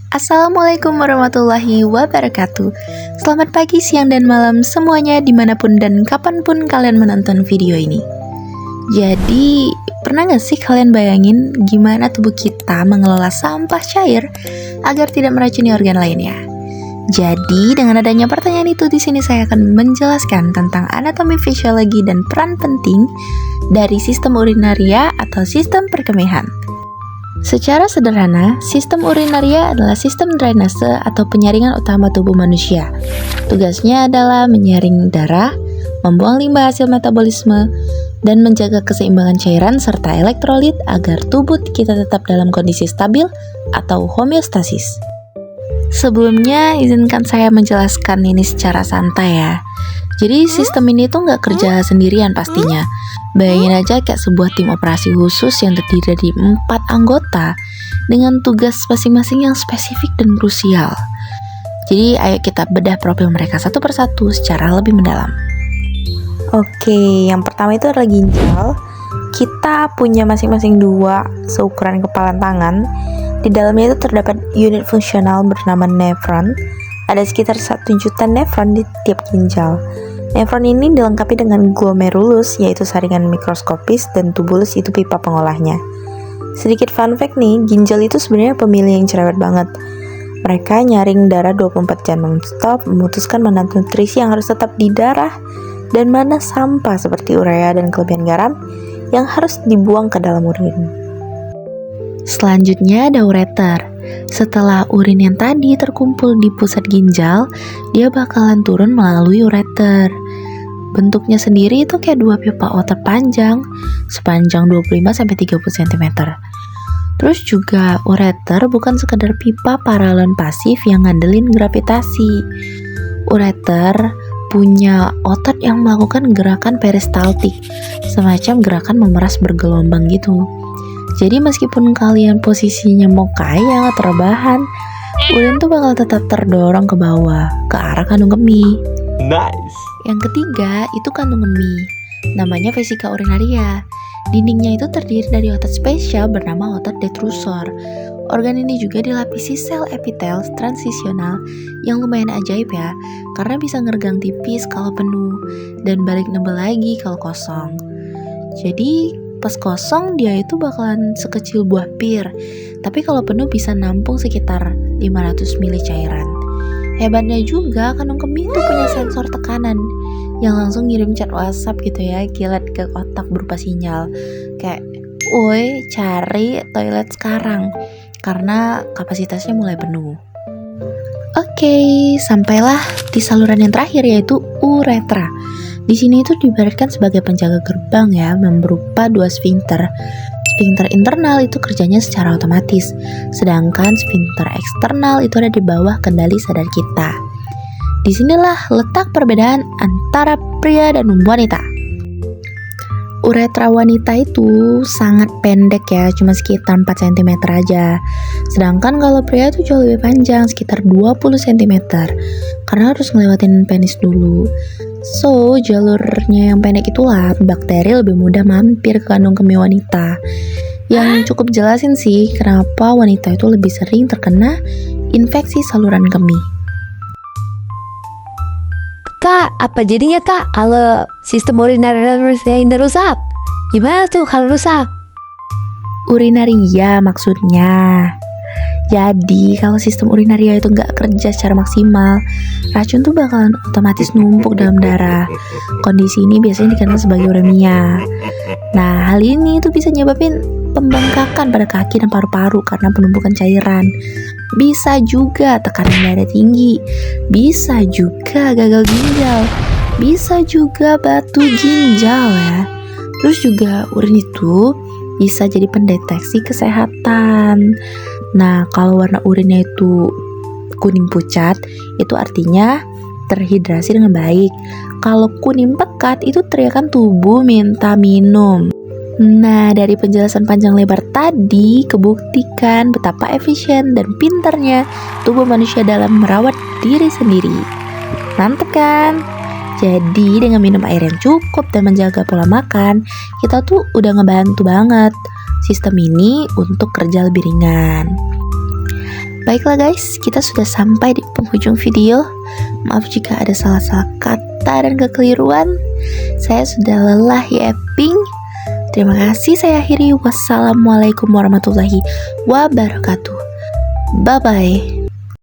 Assalamualaikum warahmatullahi wabarakatuh. Selamat pagi, siang, dan malam semuanya dimanapun dan kapanpun kalian menonton video ini. Jadi, pernah gak sih kalian bayangin gimana tubuh kita mengelola sampah cair agar tidak meracuni organ lainnya? Jadi, dengan adanya pertanyaan itu, di sini saya akan menjelaskan tentang anatomi, fisiologi, dan peran penting dari sistem urinaria atau sistem perkemihan. Secara sederhana, sistem urinaria adalah sistem drainase atau penyaringan utama tubuh manusia. Tugasnya adalah menyaring darah, membuang limbah hasil metabolisme, dan menjaga keseimbangan cairan serta elektrolit agar tubuh kita tetap dalam kondisi stabil atau homeostasis. Sebelumnya, izinkan saya menjelaskan ini secara santai ya. Jadi sistem ini tuh nggak kerja sendirian pastinya. Bayangin aja kayak sebuah tim operasi khusus yang terdiri dari 4 anggota dengan tugas masing-masing yang spesifik dan krusial. Jadi ayo kita bedah profil mereka satu persatu secara lebih mendalam. Oke, yang pertama itu adalah ginjal. Kita punya masing-masing 2 seukuran kepalan tangan. Di dalamnya itu terdapat unit fungsional bernama nefron. Ada sekitar 1 juta nefron di tiap ginjal. Nefron ini dilengkapi dengan glomerulus, yaitu saringan mikroskopis, dan tubulus, itu pipa pengolahnya. Sedikit fun fact nih, ginjal itu sebenarnya pemilih yang cerewet banget. Mereka nyaring darah 24 jam non-stop, memutuskan mana nutrisi yang harus tetap di darah, dan mana sampah seperti urea dan kelebihan garam yang harus dibuang ke dalam urin. Selanjutnya ada ureter. Setelah urin yang tadi terkumpul di pusat ginjal, dia bakalan turun melalui ureter. Bentuknya sendiri itu kayak 2 pipa otot panjang, sepanjang 25-30 cm. Terus juga ureter bukan sekedar pipa paralon pasif yang ngandelin gravitasi. Ureter punya otot yang melakukan gerakan peristaltik, semacam gerakan memeras bergelombang gitu. Jadi meskipun kalian posisinya mau kayang atau rebahan, urin tuh bakal tetap terdorong ke bawah, ke arah kandung kemih. Nice. Yang ketiga itu kandung kemih, namanya vesika urinaria. Dindingnya itu terdiri dari otot spesial bernama otot detrusor. Organ ini juga dilapisi sel epitel transisional yang lumayan ajaib ya, karena bisa ngergang tipis kalau penuh dan balik nembel lagi kalau kosong. Jadi pas kosong dia itu bakalan sekecil buah pir, tapi kalau penuh bisa nampung sekitar 500 ml cairan. Hebatnya juga kandung kemih itu punya sensor tekanan yang langsung ngirim chat WhatsApp gitu ya, kilat ke otak berupa sinyal kayak, "Woi, cari toilet sekarang," karena kapasitasnya mulai penuh. Oke, sampailah di saluran yang terakhir yaitu uretra. Di sini itu diibaratkan sebagai penjaga gerbang ya, yang berupa 2 sfinkter. Sfinkter internal itu kerjanya secara otomatis, sedangkan sfinkter eksternal itu ada di bawah kendali sadar kita. Disinilah letak perbedaan antara pria dan wanita. Uretra wanita itu sangat pendek ya, cuma sekitar 4 cm aja. Sedangkan kalau pria itu jauh lebih panjang, sekitar 20 cm, karena harus ngelewatin penis dulu. So, jalurnya yang pendek itulah bakteri lebih mudah mampir ke kandung kemih wanita. Yang cukup jelasin sih kenapa wanita itu lebih sering terkena infeksi saluran kemih. Kak, apa jadinya kak kalau sistem urinaria ini rusak? Gimana tuh kalau rusak? Urinaria maksudnya. Jadi kalau sistem urinaria itu nggak kerja secara maksimal, racun tuh bakalan otomatis numpuk dalam darah. Kondisi ini biasanya dikenal sebagai uremia. Nah, hal ini tuh bisa nyebabin pembengkakan pada kaki dan paru-paru karena penumpukan cairan. Bisa juga tekanan darah tinggi, bisa juga gagal ginjal, bisa juga batu ginjal ya. Terus juga urin itu bisa jadi pendeteksi kesehatan. Nah, kalau warna urinnya itu kuning pucat, itu artinya terhidrasi dengan baik. Kalau kuning pekat, itu teriakan tubuh minta minum. Nah, dari penjelasan panjang lebar tadi, kebuktikan betapa efisien dan pintarnya tubuh manusia dalam merawat diri sendiri. Mantep kan? Jadi, dengan minum air yang cukup dan menjaga pola makan, kita tuh udah ngebantu banget sistem ini untuk kerja lebih ringan. Baiklah guys, kita sudah sampai di penghujung video. Maaf jika ada salah-salah kata dan kekeliruan. Saya sudah lelah yapping. Terima kasih, saya akhiri. Wassalamualaikum warahmatullahi wabarakatuh. Bye-bye.